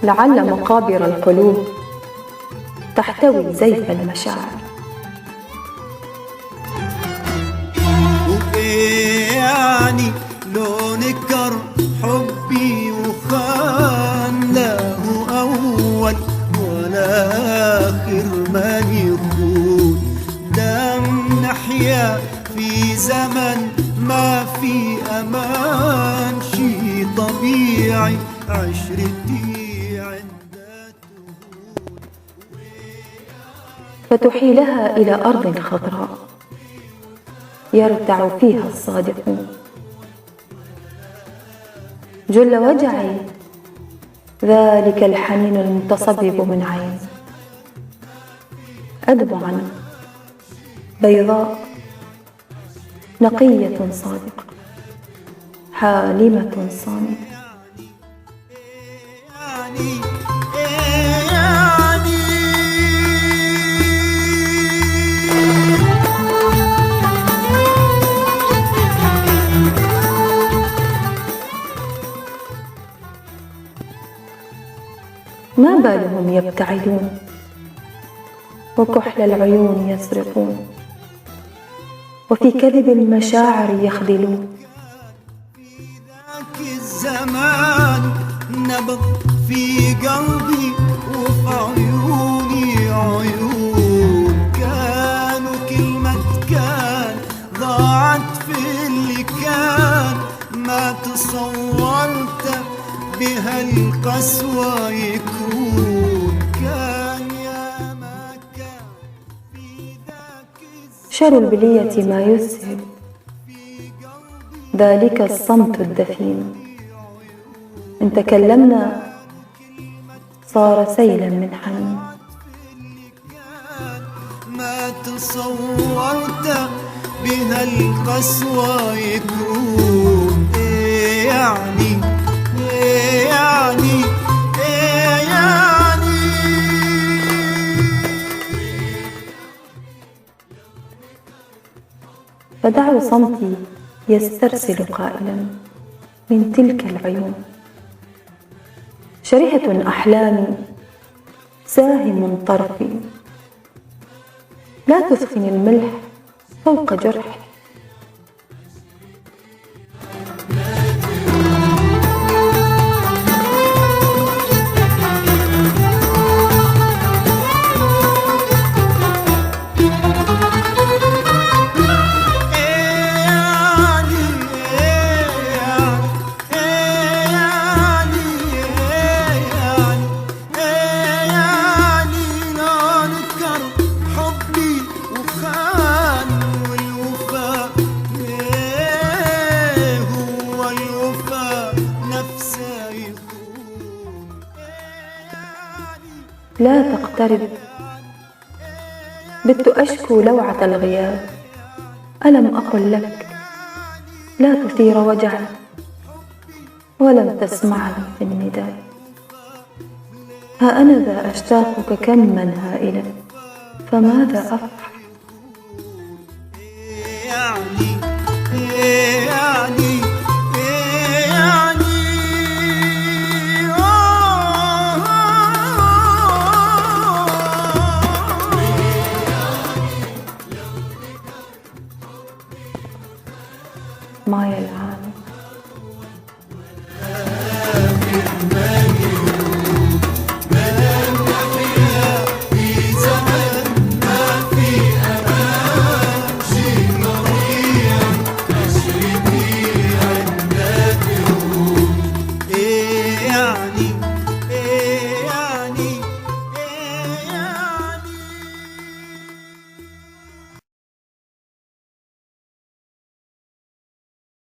لعل مقابر القلوب تحتوي زيف المشاعر. وإيه يعني لو نكر حبي وخان، لا هو أول ولا آخر ما يخون. دام نحيا في زمن ما في أمان، شي طبيعي عشرتي عندها تهون. فتحيلها إلى أرض خضراء يرتع فيها الصادقون. جل وجعي ذلك الحنين المتصبب من عين، أدب عنه بيضاء نقية صادقة حالمة صامتة. ما بالهم يبتعدون وكحل العيون يسرقون، وفي كذب المشاعر يخذلون. ذاك الزمان نبض في قلبي وفي عيوني عيون، كانوا كلمة كان ضاعت في اللي كان، ما تصورت بها القسوة يكون. كان يا ما كان في ذاك شر البلية ما يسهل ذلك الصمت الدفين، إن تكلمنا صار سيلا من حنين. ما تصورت بها القسوة يكون. إيه يعني إيه يعني إيه يعني. فدعوا صمتي يسترسل قائلا من تلك العيون، شريحة أحلامي ساهم طرفي، لا تثخن الملح فوق جرح. لا تقترب، بت أشكو لوعة الغياب، ألم أقل لك لا تثير وجعا ولم تسمعني في النداء. ها أنا ذا أشتاقك كما هائلا، فماذا أفعل؟